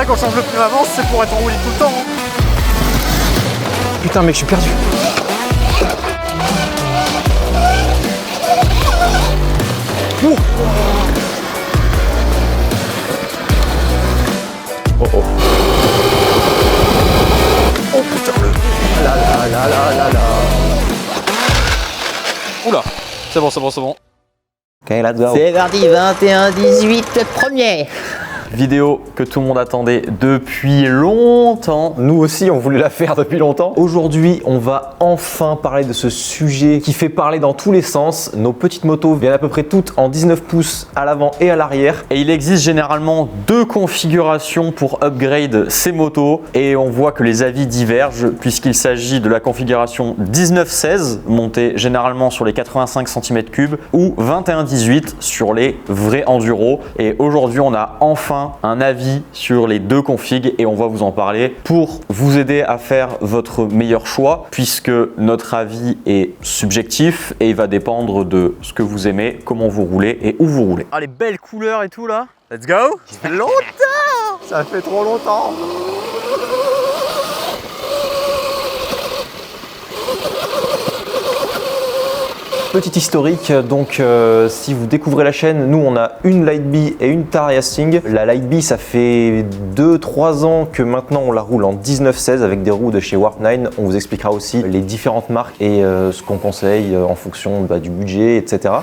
rien qu'on change le pneu avant, c'est pour être en roulis tout le temps. Hein. Putain mec, je suis perdu. Oh. Oh oh. Oh putain le... Là là là là là là. Oula, c'est bon, c'est bon, c'est bon. Ok, let's go. C'est parti, 21-18, première. Vidéo que tout le monde attendait depuis longtemps. Nous aussi, on voulait la faire depuis longtemps. Aujourd'hui, on va enfin parler de ce sujet qui fait parler dans tous les sens. Nos petites motos viennent à peu près toutes en 19 pouces à l'avant et à l'arrière. Et il existe généralement deux configurations pour upgrade ces motos. Et on voit que les avis divergent puisqu'il s'agit de la configuration 19-16 montée généralement sur les 85 cm3 ou 21-18 sur les vrais enduro. Et aujourd'hui, on a enfin un avis sur les deux configs et on va vous en parler pour vous aider à faire votre meilleur choix puisque notre avis est subjectif et il va dépendre de ce que vous aimez, comment vous roulez et où vous roulez. Ah, les belles couleurs et tout là. Let's go. Ça fait longtemps. Ça fait trop longtemps. Petit historique, donc si vous découvrez la chaîne, nous on a une Lightbee et une Talaria Sting. La Lightbee, ça fait 2-3 ans que maintenant on la roule en 19-16 avec des roues de chez Warp 9. On vous expliquera aussi les différentes marques et ce qu'on conseille en fonction du budget, etc.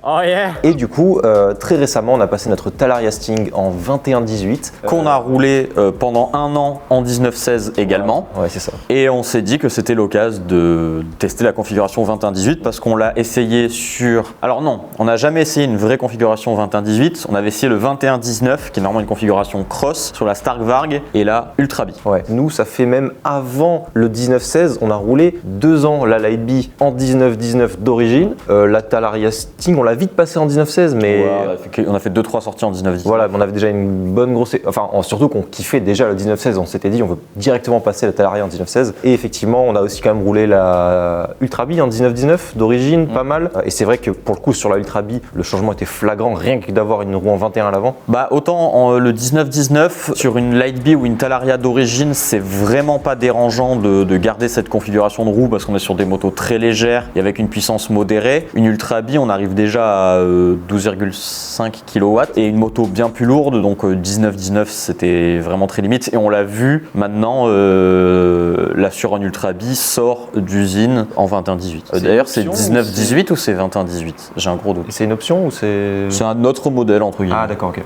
Oh yeah. Et du coup, très récemment, on a passé notre Talaria Sting en 21-18. Qu'on a roulé pendant un an en 19-16 également. Ouais, c'est ça. Et on s'est dit que c'était l'occasion de tester la configuration 21-18 parce qu'on l'a essayé sur... Alors non, on n'a jamais essayé une vraie configuration 21-18. On avait essayé le 21-19 qui est normalement une configuration cross sur la Stark Varg et la Ultra Bee. Ouais, nous, ça fait même avant le 19-16, on a roulé 2 ans la Lightbee en 19-19 d'origine. La Talaria Sting, on l'a vite passé en 19-16, mais ouais, on a fait 2-3 sorties en 19-19. Voilà, on avait déjà une bonne grosse... Enfin, surtout qu'on kiffait déjà le 19-16, on s'était dit on veut directement passer la Talaria en 19-16. Et effectivement, on a aussi quand même roulé la Ultra Bee en 19-19 d'origine, pas mal. Et c'est vrai que pour le coup, sur la Ultra Bee, le changement était flagrant, rien que d'avoir une roue en 21 à l'avant. Bah autant le 19-19, sur une Lightbee ou une Talaria d'origine, c'est vraiment pas dérangeant de garder cette configuration de roue parce qu'on est sur des motos très légères et avec une puissance modérée. Une Ultra Bee, on arrive déjà à 12,5 kW et une moto bien plus lourde, donc 19-19 c'était vraiment très limite et on l'a vu maintenant, la Suron Ultra Bee sort d'usine en 21-18. D'ailleurs c'est 19-18 ou c'est 21-18? J'ai un gros doute. C'est une option ou c'est... C'est un autre modèle entre guillemets. Ah d'accord, ok.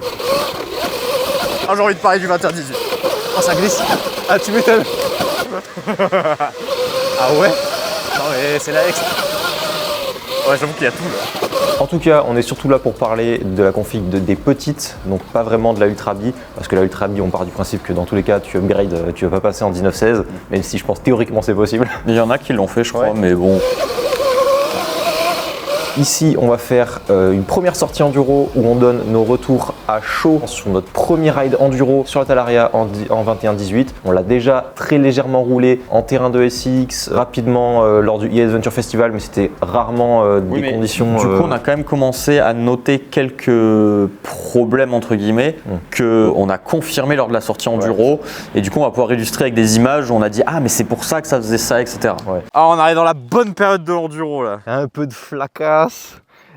Ah, j'ai envie de parler du 21-18. Oh, ça glisse. Ah, tu m'étonnes. Ah ouais? Non mais c'est la ex. Ouais, j'avoue qu'il y a tout là. En tout cas, on est surtout là pour parler de la config des petites, donc pas vraiment de la Ultra Bee, parce que la Ultra Bee, on part du principe que dans tous les cas, tu upgrades, tu vas pas passer en 19-16, même si je pense théoriquement c'est possible. Il y en a qui l'ont fait, je crois, mais bon. Ici, on va faire une première sortie enduro où on donne nos retours à chaud sur notre premier ride enduro sur la Talaria en 21-18. On l'a déjà très légèrement roulé en terrain de SX rapidement lors du EA Adventure Festival, mais c'était rarement des conditions... Du coup, on a quand même commencé à noter quelques problèmes entre guillemets qu'on a confirmé lors de la sortie enduro. Et du coup, on va pouvoir illustrer avec des images où on a dit « Ah, mais c'est pour ça que ça faisait ça, etc. » Ah, on arrive dans la bonne période de l'enduro là. Un peu de flacasse,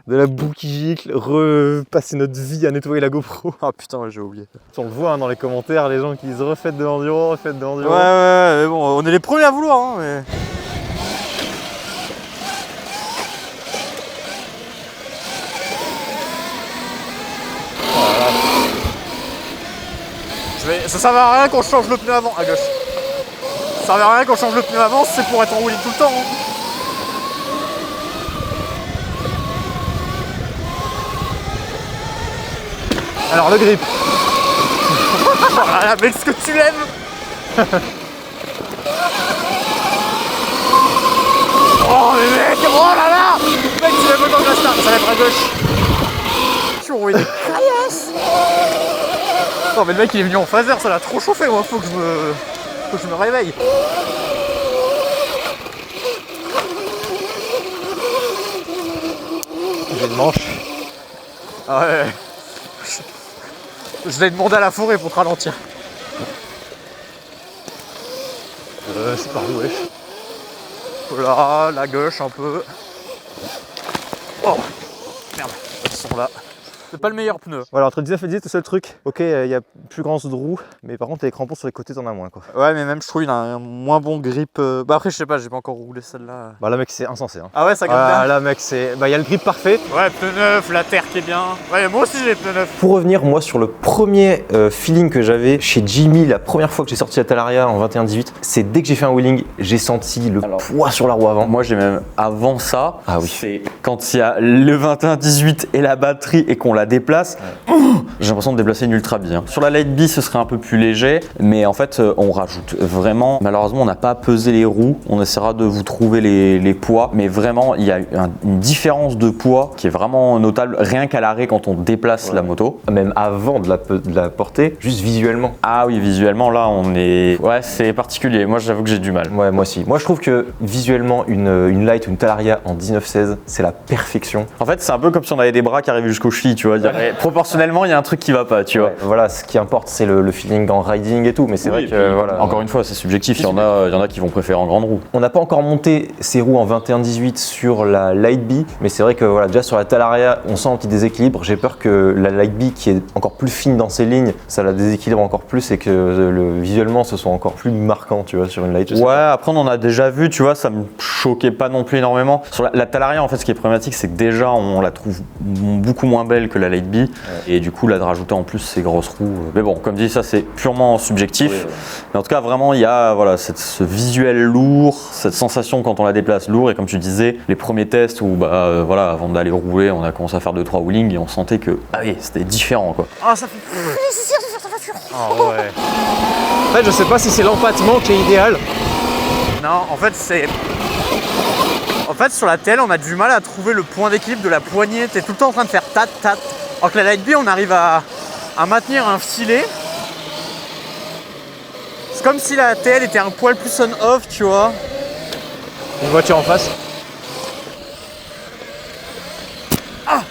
de la boue qui gicle, repasser notre vie à nettoyer la GoPro. Ah putain, ouais, j'ai oublié. On le voit hein, dans les commentaires, les gens qui disent refaites de l'enduro, refaites de l'enduro. Ouais, mais bon, on est les premiers à vouloir, hein, mais... Ça servait à rien qu'on change le pneu avant, à gauche. Ça servait à rien qu'on change le pneu avant, c'est pour être en roulis tout le temps. Hein. Alors le grip. Voilà, mais ce que tu l'aimes. Oh mais mec, oh là là. Mec, tu lèves autant que la start, ça lève à gauche. Tu roules des caillasses. Non mais le mec il est venu en phaser, ça l'a trop chauffé, moi faut que je me réveille. J'ai une manche. Ah ouais. Je l'ai demandé à la forêt pour te ralentir. C'est par où, wesh? Voilà, la gauche un peu. Oh merde, ils sont là. C'est pas le meilleur pneu. Voilà, entre 19 et 18, le seul truc. Ok, il y a plus grand de roues, mais par contre, les crampons sur les côtés, t'en as moins quoi. Ouais, mais même je trouve il a un moins bon grip. Bah après, je sais pas, j'ai pas encore roulé celle-là. Bah là, mec, c'est insensé. Hein. Ah ouais, ça gagne bien. Là, mec, c'est. Bah, il y a le grip parfait. Ouais, pneu neuf, la terre qui est bien. Ouais, moi aussi j'ai pneu neuf. Pour revenir, moi, sur le premier feeling que j'avais chez Jimmy, la première fois que j'ai sorti la Talaria en 21-18, c'est dès que j'ai fait un wheeling, j'ai senti le poids sur la roue avant. Moi j'ai même avant ça, Ah oui. c'est quand il y a le 21-18 et la batterie et qu'on la déplace, j'ai l'impression de déplacer une Ultra B. Hein. Sur la Light B ce serait un peu plus léger, mais en fait on rajoute vraiment, malheureusement on n'a pas pesé les roues, on essaiera de vous trouver les poids, mais vraiment il y a une différence de poids qui est vraiment notable, rien qu'à l'arrêt quand on déplace la moto. Même avant de la porter, juste visuellement. Ah oui, visuellement là on est... Ouais, c'est particulier, moi j'avoue que j'ai du mal. Ouais, moi aussi. Moi, je trouve que visuellement, une Light ou une Talaria en 19-16, c'est la perfection. En fait c'est un peu comme si on avait des bras qui arrivaient jusqu'aux chevilles, tu vois. Proportionnellement il y a un truc qui va pas, tu vois. Ouais, voilà, ce qui importe, c'est le feeling en riding et tout, mais c'est vrai que voilà. Encore une fois, c'est subjectif, il y en a qui vont préférer en grande roue. On n'a pas encore monté ces roues en 21-18 sur la Light B, mais c'est vrai que voilà, déjà sur la Talaria, on sent un petit déséquilibre. J'ai peur que la Light B, qui est encore plus fine dans ses lignes, ça la déséquilibre encore plus et que visuellement, ce soit encore plus marquant, tu vois, sur une Light. Ouais, après on en a déjà vu, tu vois, ça me choquait pas non plus énormément. Sur la Talaria, en fait, ce qui est problématique, c'est que déjà, on la trouve beaucoup moins belle que la Light B, et du coup, là, de rajouter en plus ces grosses roues. Mais bon, comme dit, ça, c'est purement subjectif. Oui. Mais en tout cas, vraiment, il y a voilà, ce visuel lourd, cette sensation quand on la déplace lourd, et comme tu disais, les premiers tests où, voilà, avant d'aller rouler, on a commencé à faire 2-3 wheelings et on sentait que, ah oui, c'était différent, quoi. Ah, ça fait plaisir de faire ta voiture. Oh ouais. En fait, je sais pas si c'est l'empattement qui est idéal. Non, en fait, c'est. En fait, sur la telle, on a du mal à trouver le point d'équilibre de la poignée. T'es tout le temps en train de faire tat, tat. Alors que la Light B, on arrive à maintenir un filet. C'est comme si la TL était un poil plus on-off, tu vois. Une voiture en face. Ah,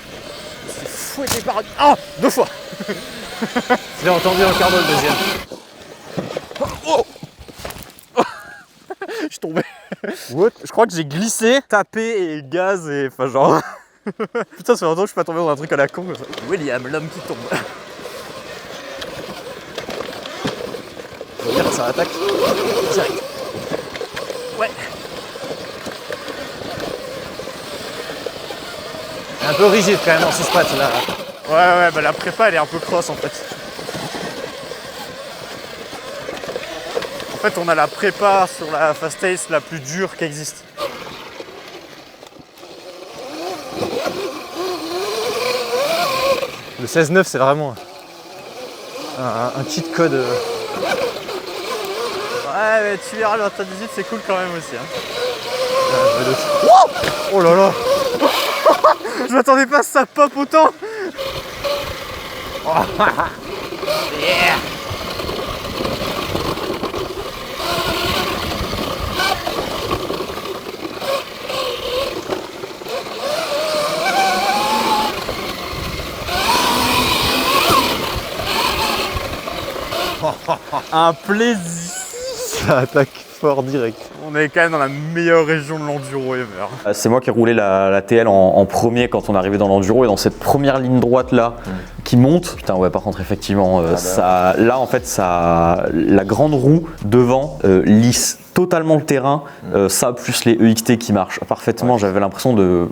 c'est fouetté par... Ah, 2 fois. Je l'ai entendu en carbo le deuxième. Oh. Je suis tombé. What? Je crois que j'ai glissé, tapé et gaz et... Enfin genre... Putain, ça fait longtemps que je suis pas tombé dans un truc à la con. William, l'homme qui tombe. Regarde, ça attaque. Direct. Ouais. Un peu rigide quand même en 6 pattes là. Ouais, bah la prépa elle est un peu cross en fait. En fait, on a la prépa sur la Fast Ace la plus dure qui existe. Le 16-9, c'est vraiment un cheat code. Ouais, mais tu verras, le 18 c'est cool quand même aussi. Hein. Oh là là. Je m'attendais pas à ce que ça pop autant. Yeah. Un plaisir. Ça attaque fort direct. On est quand même dans la meilleure région de l'enduro ever. C'est moi qui ai roulé la TL en premier quand on est arrivé dans l'enduro, et dans cette première ligne droite là qui monte. Putain, ouais, par contre, effectivement, là en fait, la grande roue devant lisse totalement le terrain. Ça, plus les EXT qui marchent parfaitement, j'avais l'impression de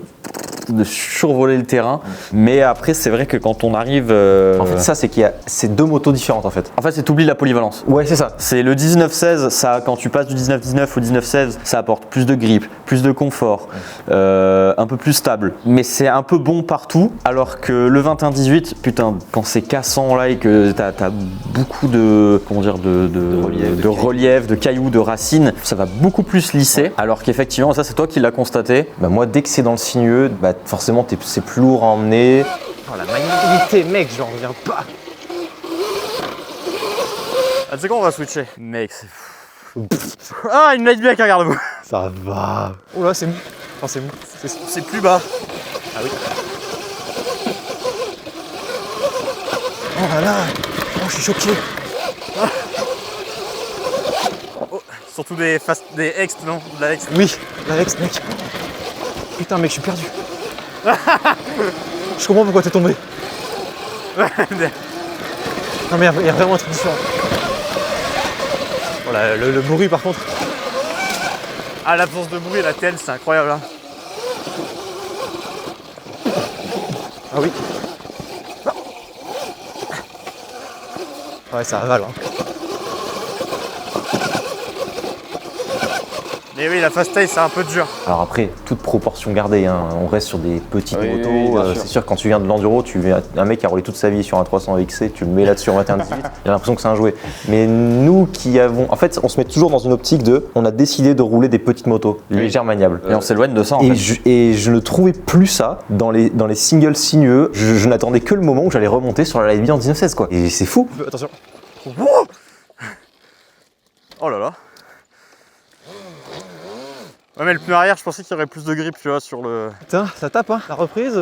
survoler le terrain. Mais après, c'est vrai que quand on arrive. En fait, ça, c'est qu'il y a ces deux motos différentes en fait. En fait, c'est t'oublies la polyvalence. Ouais, c'est ça. C'est le 19-16, ça, quand tu passes du 19-19 au 19-16, ça apporte plus de grip, plus de confort, un peu plus stable. Mais c'est un peu bon partout, alors que le 21-18, putain, quand c'est cassant là et que t'as beaucoup de, comment dire, de relief, de cailloux, de racines, ça va beaucoup plus lisser. Alors qu'effectivement, ça c'est toi qui l'as constaté. Bah, moi, dès que c'est dans le sinueux, bah, forcément, c'est plus lourd à emmener. Oh, la maniabilité, mec, j'en reviens pas. Ah, tu sais quoi, on va switcher. Mec, c'est fou. Ah, une light bien, regarde-vous. Ça va. Oh là, c'est mou. Enfin, c'est mou. C'est plus bas. Ah oui. Oh là là. Oh, je suis choqué. Oh, surtout des ex, non? De la ex. Oui, la Lex, mec. Putain, mec, je suis perdu. Je comprends pourquoi t'es tombé. Non, mais il y a vraiment un truc différent. Voilà, le bruit par contre. Ah, l'absence de bruit, la TL, c'est incroyable. Hein. Ah oui. Ouais, ça avale. Hein. Mais oui, la fast tail, c'est un peu dur. Alors après, toute proportion gardée, hein. On reste sur des petites Oui, motos. oui, bien sûr. C'est sûr, quand tu viens de l'enduro, un mec qui a roulé toute sa vie sur un 300 XC, tu le mets là-dessus en 21-18, il a l'impression que c'est un jouet. Mais nous qui avons... En fait, on se met toujours dans une optique de... On a décidé de rouler des petites motos, légères maniables. Et on s'éloigne de ça en fait. Et je ne trouvais plus ça dans les singles sinueux. Je n'attendais que le moment où j'allais remonter sur la Lightbee en 1916 quoi. Et c'est fou. Attention. Oh là là. Ouais, mais le pneu arrière, je pensais qu'il y aurait plus de grip, tu vois, sur le... Putain, ça tape hein, la reprise.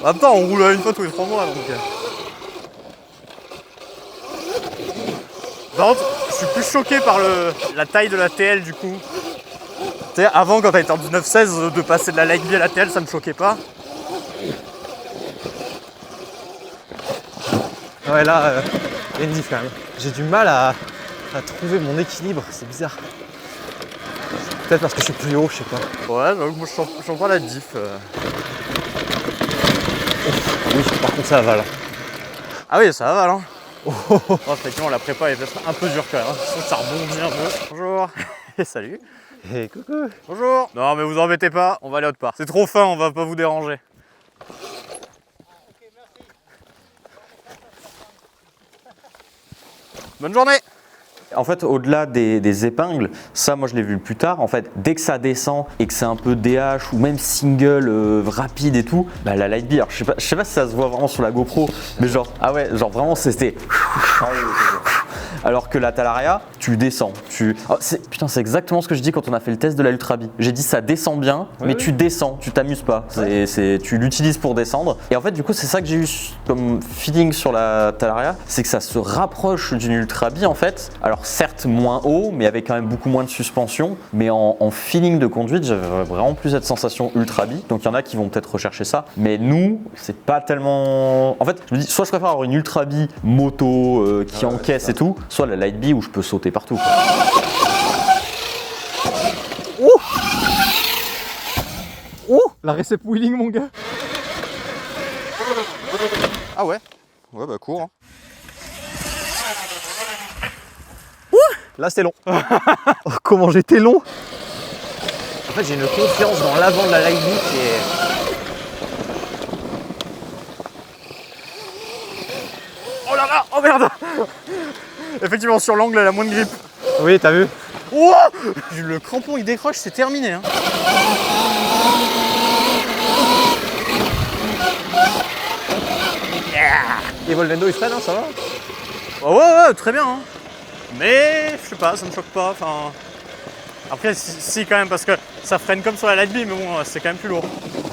Attends, on roule à une fois tous les 3 mois, donc... Par contre, je suis plus choqué par la taille de la TL, du coup. Tu sais, avant, quand t'étais en 1916, de passer de la Lightbee à la TL, ça me choquait pas. Ouais, là, il y a une diff quand même. J'ai du mal à trouver mon équilibre, c'est bizarre. Peut-être parce que je suis plus haut, je sais pas. Ouais, donc moi, je sens pas la diff. Oui, par contre, ça avale. Ah oui, ça va, hein. Oh, effectivement, la prépa est peut-être un peu dure quand même. Hein. Je trouve que ça rebondit un peu. Bonjour. Et salut. Et coucou. Bonjour. Non, mais vous embêtez pas, on va aller autre part. C'est trop fin, on va pas vous déranger. Bonne journée. En fait, au-delà des épingles, ça, moi, je l'ai vu plus tard. En fait, dès que ça descend et que c'est un peu DH ou même single rapide et tout, bah, la Lightbee, alors je sais pas si ça se voit vraiment sur la GoPro, mais genre, ah ouais, genre vraiment, c'était. Alors que la Talaria, tu descends. Putain, c'est exactement ce que je dis quand on a fait le test de la Ultra Bee. J'ai dit ça descend bien, mais tu descends, tu t'amuses pas. Tu l'utilises pour descendre. Et en fait, du coup, c'est ça que j'ai eu comme feeling sur la Talaria, c'est que ça se rapproche d'une Ultra Bee en fait. Alors certes moins haut, mais avec quand même beaucoup moins de suspension. Mais en feeling de conduite, j'avais vraiment plus cette sensation Ultra Bee. Donc il y en a qui vont peut-être rechercher ça. Mais nous, c'est pas tellement. En fait, je me dis, soit je préfère avoir une Ultra Bee moto qui encaisse et tout, soit la Lightbee où je peux sauter partout. Quoi. La récep wheeling, mon gars. Ah ouais. Ouais, bah court. Hein. Là, c'était long. Oh, comment j'étais long. En fait, j'ai une confiance dans l'avant de la Lightbee qui est... Oh là là, oh merde. Effectivement, sur l'angle, elle a moins de grip. Oui, t'as vu. Oh, le crampon, il décroche, c'est terminé. Hein. Et Volvendo, il freine, hein, ça va. Oh, ouais, très bien. Hein. Mais, je sais pas, ça me choque pas. Enfin, après, si quand même, parce que ça freine comme sur la Lightbee, mais bon, c'est quand même plus lourd.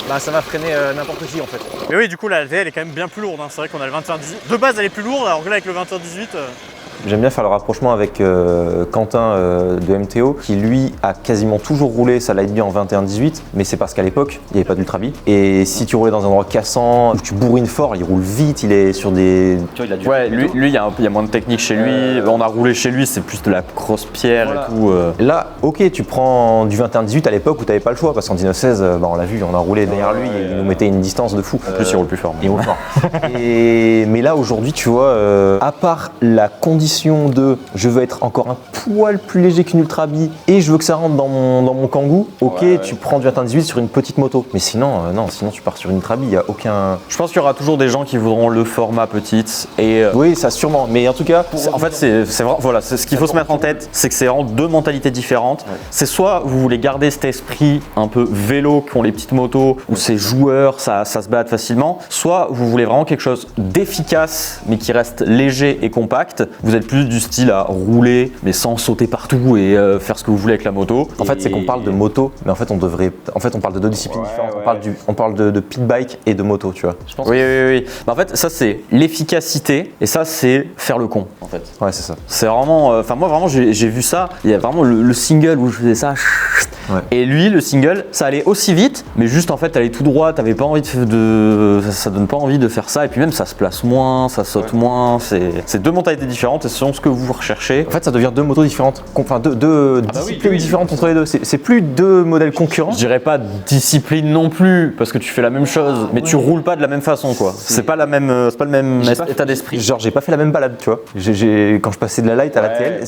Bah, ça va freiner n'importe qui, en fait. Mais oui, du coup, la TL est quand même bien plus lourde. Hein. C'est vrai qu'on a le 21-18. De base, elle est plus lourde, alors que là, avec le 21-18... J'aime bien faire le rapprochement avec Quentin de MTO qui lui a quasiment toujours roulé sa Lightbee en 21-18, mais c'est parce qu'à l'époque il n'y avait pas d'Ultra Bee. Et si tu roulais dans un endroit cassant, où tu bourrines fort, il roule vite, il est sur des... Tu vois, il a du... Ouais, lui il y a moins de technique chez lui, on a roulé chez lui, c'est plus de la crosse-pierre et tout. Là, ok, tu prends du 21-18 à l'époque où tu n'avais pas le choix, parce qu'en 19-16, bah, on l'a vu, on a roulé derrière lui et il nous mettait une distance de fou. En plus il roule plus fort. Et on roule fort. Mais là aujourd'hui, tu vois, à part la condition de je veux être encore un poil plus léger qu'une Ultra Bee et je veux que ça rentre dans mon Kangoo, ok, tu prends du 21-18 sur une petite moto. Mais sinon, non, sinon tu pars sur une Ultra Bee, il n'y a aucun... Je pense qu'il y aura toujours des gens qui voudront le format petite et... Oui, ça sûrement, mais en tout cas... En fait, c'est vraiment, voilà, c'est ce qu'il faut se mettre en tête, c'est que c'est vraiment deux mentalités différentes. Ouais. C'est soit vous voulez garder cet esprit un peu vélo qui ont les petites motos, où c'est joueur, ça se bat facilement, soit vous voulez vraiment quelque chose d'efficace mais qui reste léger et compact. Vous êtes plus du style à rouler, mais sans sauter partout et faire ce que vous voulez avec la moto. En fait, c'est qu'on parle de moto, mais en fait, on parle de deux disciplines différentes. On parle de pit bike et de moto, tu vois. Je pense. Oui. Bah, en fait, ça c'est l'efficacité et ça c'est faire le con. En fait. Ouais, c'est ça. C'est vraiment. Enfin, moi vraiment, j'ai vu ça. Il y a vraiment le single où je faisais ça. Ouais. Et lui, le single, ça allait aussi vite, mais juste en fait, t'allais tout droit. T'avais pas envie ça donne pas envie de faire ça. Et puis même, ça se place moins, ça saute moins. C'est deux mentalités différentes et selon ce que vous recherchez. En fait, ça devient deux motos différentes, enfin deux disciplines différentes entre les deux. C'est plus deux modèles concurrents. Je dirais pas discipline non plus, parce que tu fais la même chose, mais tu roules pas de la même façon, quoi. C'est pas le même état d'esprit. Genre, j'ai pas fait la même balade, tu vois. Quand je passais de la light à la TL,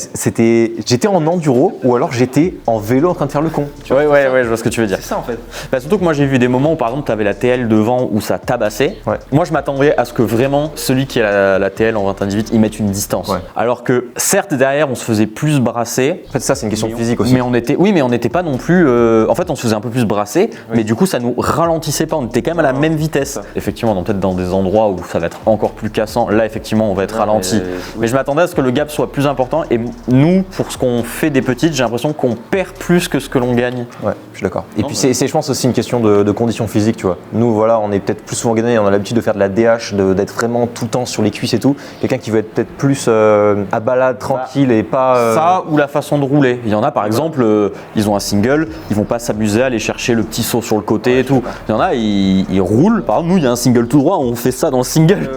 j'étais en enduro ou alors j'étais en vélo en train de faire le con. Tu vois. Ouais, je vois ce que tu veux dire. C'est ça en fait. Bah, surtout que moi j'ai vu des moments où par exemple tu avais la TL devant où ça tabassait. Ouais. Moi je m'attendais à ce que vraiment celui qui a la TL en 21-18 il mette une distance. Ouais. Alors que certes derrière on se faisait plus brasser. En fait, ça, c'est une question de physique aussi. Mais on n'était pas non plus. En fait, on se faisait un peu plus brasser, mais du coup, ça nous ralentissait pas. On était quand même à la même vitesse. Effectivement, peut-être dans des endroits où ça va être encore plus cassant. Là, effectivement, on va être ralenti. Mais je m'attendais à ce que le gap soit plus important. Et nous, pour ce qu'on fait des petites, j'ai l'impression qu'on perd plus que ce que l'on gagne. Ouais, je suis d'accord. Et puis, c'est, je pense, aussi une question de conditions physiques, tu vois. Nous, voilà, on est peut-être plus souvent gagnés, on a l'habitude de faire de la DH, d'être vraiment tout le temps sur les cuisses et tout. Quelqu'un qui veut être peut-être plus à balade, tranquille et pas. Ça ou la façon de rouler. Il y en a par exemple, ils ont un single, ils vont pas s'amuser à aller chercher le petit saut sur le côté et tout. Il y en a, ils roulent. Par exemple, nous, il y a un single tout droit, on fait ça dans le single.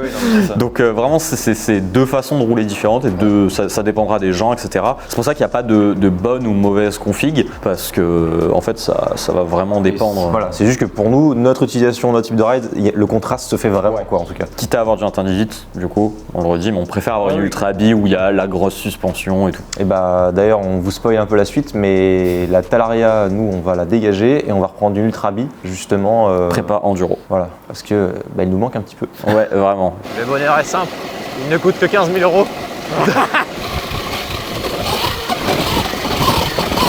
Donc vraiment, c'est deux façons de rouler différentes et ça dépendra des gens, etc. C'est pour ça qu'il n'y a pas de bonne ou mauvaise config parce que en fait, ça va vraiment dépendre. Voilà, c'est juste que pour nous, notre utilisation, notre type de ride, le contraste se fait vraiment, quoi, en tout cas. Quitte à avoir du 21-18, du coup, on le redit, mais on préfère avoir une Ultra B où il y a la grosse suspension et tout. Et bah d'ailleurs, on vous spoil un peu la suite, mais la Talaria, nous, on va la dégager et on va reprendre une Ultra B, justement. Prépa enduro. Voilà, parce que il nous manque un petit peu. Ouais, vraiment. Le bonheur est simple, il ne coûte que 15 000 €.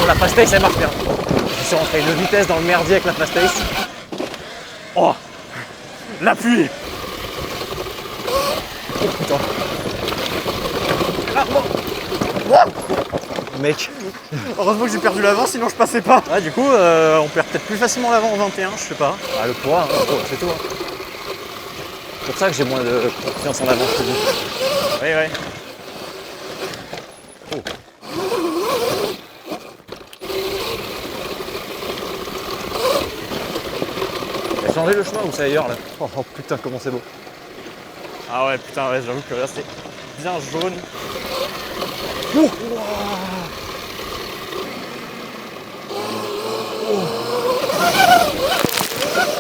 La fast pace, elle marche bien. Je suis rentré une vitesse dans le merdier avec la fast pace. Oh, l'appui. Oh putain. Ah, bon. Mec, heureusement que j'ai perdu l'avant, sinon je passais pas. Ah, du coup, on perd peut-être plus facilement l'avant en 21, je sais pas. Ah, le poids, hein, c'est tout. Hein. C'est pour ça que j'ai moins de confiance en l'avant, je te dis. Oui. Oh. Il a changé le chemin ou c'est ailleurs là? Oh putain, comment c'est beau. Ah ouais, putain, ouais, j'avoue que là c'est bien jaune. Oh.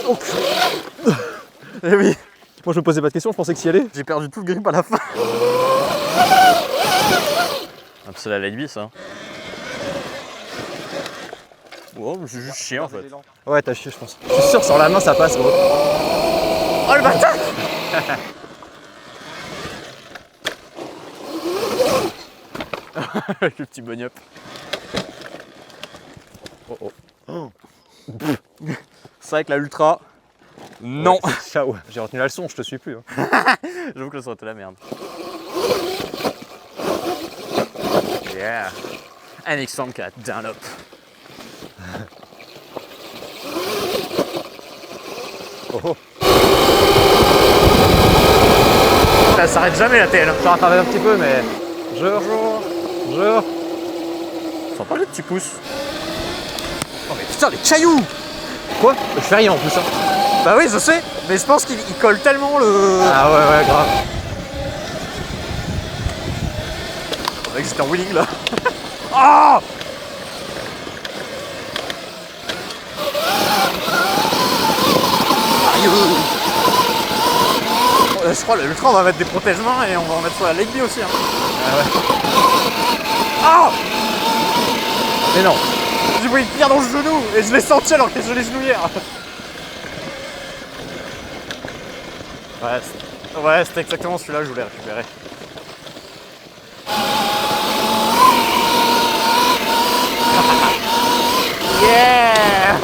Oh. Eh oui, moi je me posais pas de questions, je pensais que s'y allait. J'ai perdu tout le grip à la fin. C'est la light bis, hein. Wow, je suis juste chier en fait. Ouais, t'as chié, je pense. Je suis sûr, sur la main ça passe, gros. Oh le bâtard. Avec le petit bonnet up. Oh. C'est avec la Ultra. Non. Ouais, ciao. J'ai retenu la leçon, je te suis plus. Hein. J'avoue que le son était la merde. Yeah. NX104 down up. Oh. Ça s'arrête jamais la TL. Ça rattrape un petit peu, mais. Bonjour. Sans parler de petits pouces. Oh mais putain, les cailloux. Quoi? Je fais rien en plus. Hein. Bah oui, je sais, mais je pense qu'il colle tellement le. Ah ouais, grave. On dirait que j'étais en wheeling là. Ah! Je crois l'ultra on va mettre des protège-mains et on va en mettre sur la leg B aussi. Hein. Ah ouais. Ah! Mais non! J'ai pris une pierre dans le genou et je l'ai senti alors que je l'ai genouillère. Ouais, c'était exactement celui-là que je voulais récupérer. Yeah!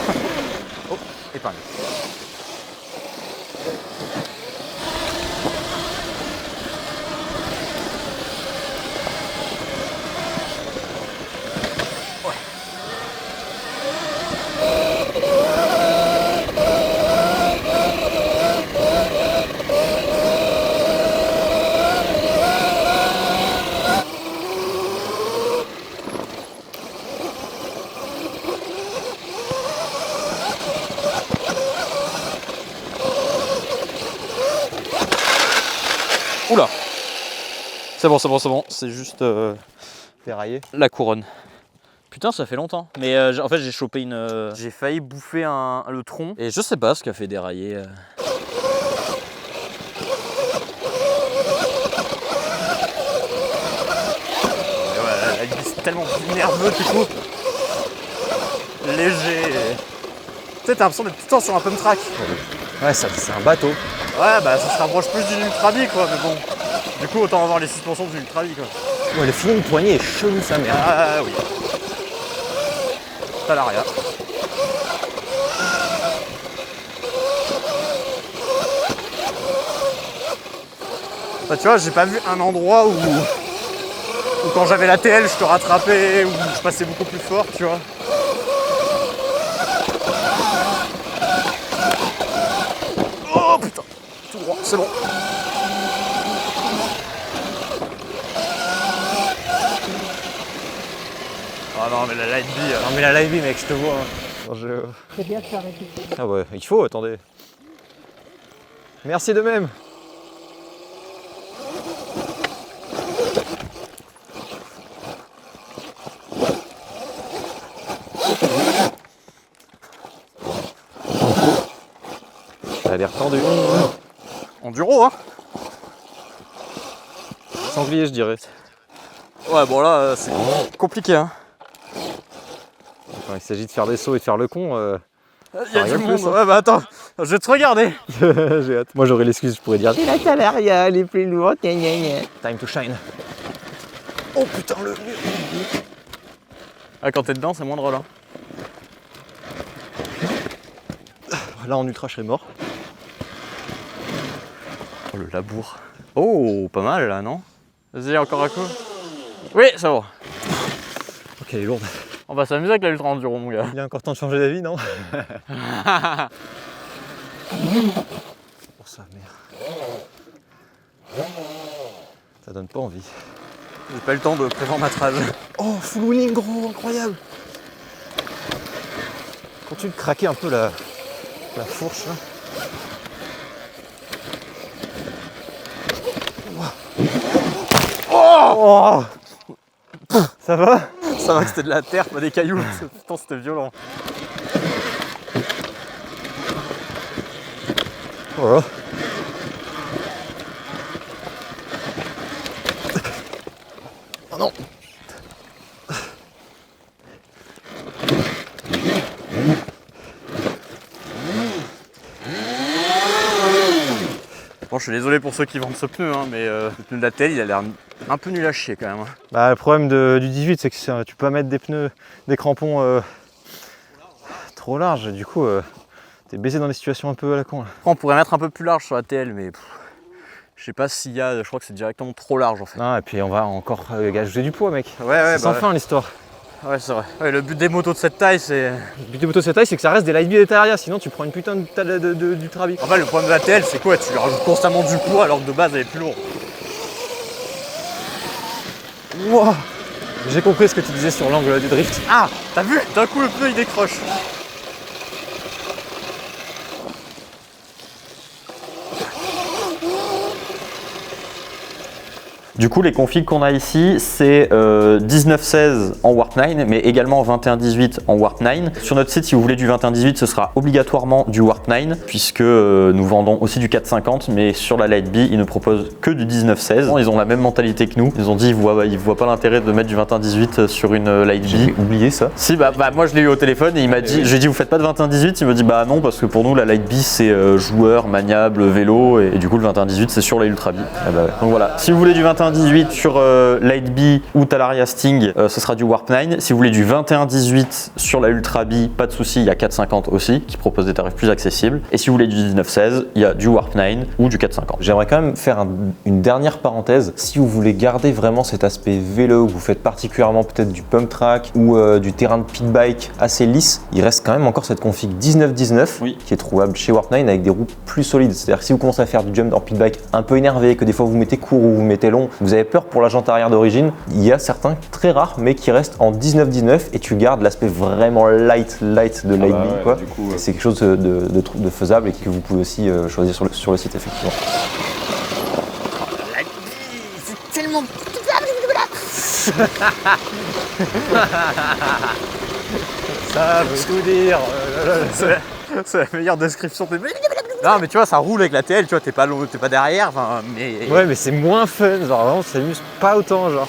Oh, épingle. Oula. C'est bon, c'est bon, c'est bon. C'est juste Ferraillé. la couronne. Putain, ça fait longtemps. Mais en fait, j'ai chopé une. J'ai failli bouffer le tronc. Et je sais pas ce qui a fait dérailler. La vie, c'est tellement nerveux du coup. Léger. Tu sais, t'as l'impression d'être tout le temps sur un pump track. Ouais, c'est un bateau. Ouais, bah ça se rapproche plus d'une Ultrabi quoi, mais bon. Du coup, autant avoir les suspensions d'une Ultrabi quoi. Ouais, le feeling poignet est chelou sa mère. Ah oui. T'as l'arrière. Bah, tu vois, j'ai pas vu un endroit où quand j'avais la TL, je te rattrapais, où je passais beaucoup plus fort, tu vois. Oh putain, tout droit, c'est bon. Ah non mais la Light B, Non mais la live, mec, je te vois. C'est bien de s'arrêter. Ah ouais, il faut, attendez. Merci de même. Ça a l'air tendu. enduro hein. Sanglier, je dirais. Ouais bon là c'est compliqué hein. Quand il s'agit de faire des sauts et de faire le con, Il y a du rigole monde, plus, hein. ouais bah attends, je vais te regarder. j'ai hâte. Moi j'aurais l'excuse, je pourrais dire C'est la Talaria, elle est plus lourde. Gna, gna, gna. time to shine. Oh putain le mur. Ah quand t'es dedans c'est moins drôle hein. Là en ultra je serais mort. Oh le labour. Oh pas mal là non. Vas-y encore un coup. Oui ça va. Ok elle est lourde. On va s'amuser avec la ultra enduro mon gars. Il y a encore temps de changer d'avis, non? Pour ça, merde. Ça donne pas envie. J'ai pas eu le temps de préformatrage. Oh, full wheeling, gros, incroyable! Continue de craquer un peu la fourche là. Oh! Ça va? Ça va que c'était de la terre, pas des cailloux. Putain c'était violent. Voilà. Oh non! Bon je suis désolé pour ceux qui vendent ce pneu hein, mais le pneu de la TL il a l'air un peu nul à chier quand même. Hein. Bah, le problème du 18, c'est que tu peux pas mettre des pneus, des crampons trop larges. Du coup, t'es baisé dans des situations un peu à la con. Là. Après, on pourrait mettre un peu plus large sur la TL mais je sais pas s'il y a, je crois que c'est directement trop large en fait. Non, et puis on va encore ajouter du poids, mec. Ouais C'est sans fin l'histoire. Ouais c'est vrai. Ouais, le but des motos de cette taille c'est... Le but des motos de cette taille, c'est que ça reste des Lightbi et des Talaria, sinon tu prends une putain du Trabi. En fait le problème de la TL c'est quoi? Tu lui rajoutes constamment du poids alors que de base elle est plus lourde. Wow. J'ai compris ce que tu disais sur l'angle du drift. Ah t'as vu? D'un coup le pneu il décroche. Du coup, les configs qu'on a ici, c'est 19-16 en Warp 9, mais également 21-18 en Warp 9. Sur notre site, si vous voulez du 21-18, ce sera obligatoirement du Warp 9, puisque nous vendons aussi du 450, mais sur la Light B, ils ne proposent que du 19-16. Ils ont la même mentalité que nous. Ils ont dit qu'ils voient pas l'intérêt de mettre du 21-18 sur une Light B. J'ai oublié ça. Si, bah moi je l'ai eu au téléphone et il m'a dit, j'ai dit vous faites pas de 21-18, il me dit bah non parce que pour nous la Light B c'est joueur, maniable, vélo et du coup le 21-18 c'est sur la Ultra B. Ah bah ouais. Donc voilà, si vous voulez du 21-18 sur Light B ou Talaria Sting, ce sera du Warp 9. Si vous voulez du 21-18 sur la Ultra B, pas de souci, il y a 450 aussi qui propose des tarifs plus accessibles. Et si vous voulez du 19-16, il y a du Warp 9 ou du 450. J'aimerais quand même faire une dernière parenthèse. Si vous voulez garder vraiment cet aspect vélo, que vous faites particulièrement peut-être du pump track ou du terrain de pit bike assez lisse, il reste quand même encore cette config 19-19 Oui. qui est trouvable chez Warp 9 avec des roues plus solides. C'est-à-dire que si vous commencez à faire du jump en pit bike un peu énervé, que des fois vous mettez court ou vous mettez long, vous avez peur pour la jante arrière d'origine, il y a certains très rares mais qui restent en 19-19 et tu gardes l'aspect vraiment light de Light B, quoi. C'est quelque chose de faisable et que vous pouvez aussi choisir sur le site effectivement. La Ça veut tout dire. C'est la meilleure description de... Non mais tu vois, ça roule avec la TL, tu vois, t'es pas derrière, enfin, mais... Ouais, mais c'est moins fun, genre vraiment, on s'amuse pas autant, genre.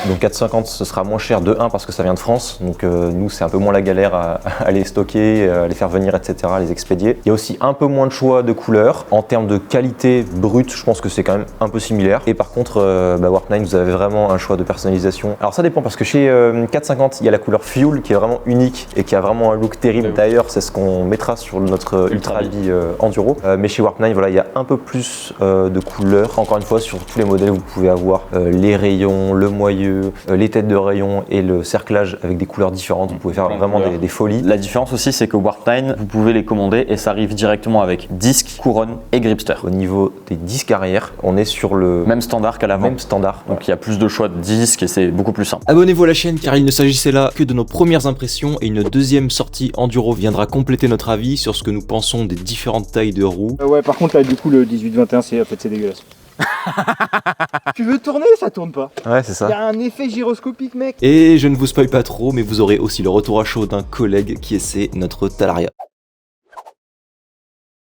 Donc 450 ce sera moins cher de 1 parce que ça vient de France, donc nous c'est un peu moins la galère à les stocker, à les faire venir, etc., à les expédier. Il y a aussi un peu moins de choix de couleurs. En termes de qualité brute, je pense que c'est quand même un peu similaire. Et par contre, Warp 9, vous avez vraiment un choix de personnalisation. Alors ça dépend parce que chez 450, il y a la couleur Fuel qui est vraiment unique et qui a vraiment un look terrible. D'ailleurs, c'est ce qu'on mettra sur notre Ultra Bee Enduro. Mais chez Warp 9, voilà, il y a un peu plus de couleurs. Encore une fois, sur tous les modèles, vous pouvez avoir les rayons, le moyeu, les têtes de rayons et le cerclage avec des couleurs différentes. Vous pouvez faire vraiment des folies. La différence aussi, c'est que Warp 9, vous pouvez les commander et ça arrive directement avec disque, couronne et gripster. Au niveau des disques arrière, on est sur le Même standard qu'à l'avant. même standard. Donc il y a plus de choix de disques et c'est beaucoup plus simple. Abonnez-vous à la chaîne car il ne s'agissait là que de nos premières impressions et une deuxième sortie enduro viendra compléter notre avis sur ce que nous pensons des différentes tailles de roues. Ouais, par contre, là, du coup, le 18-21, c'est dégueulasse. Tu veux tourner, ça tourne pas. Ouais, c'est ça. Il y a un effet gyroscopique, mec. Et je ne vous spoil pas trop, mais vous aurez aussi le retour à chaud d'un collègue qui essaie notre Talaria.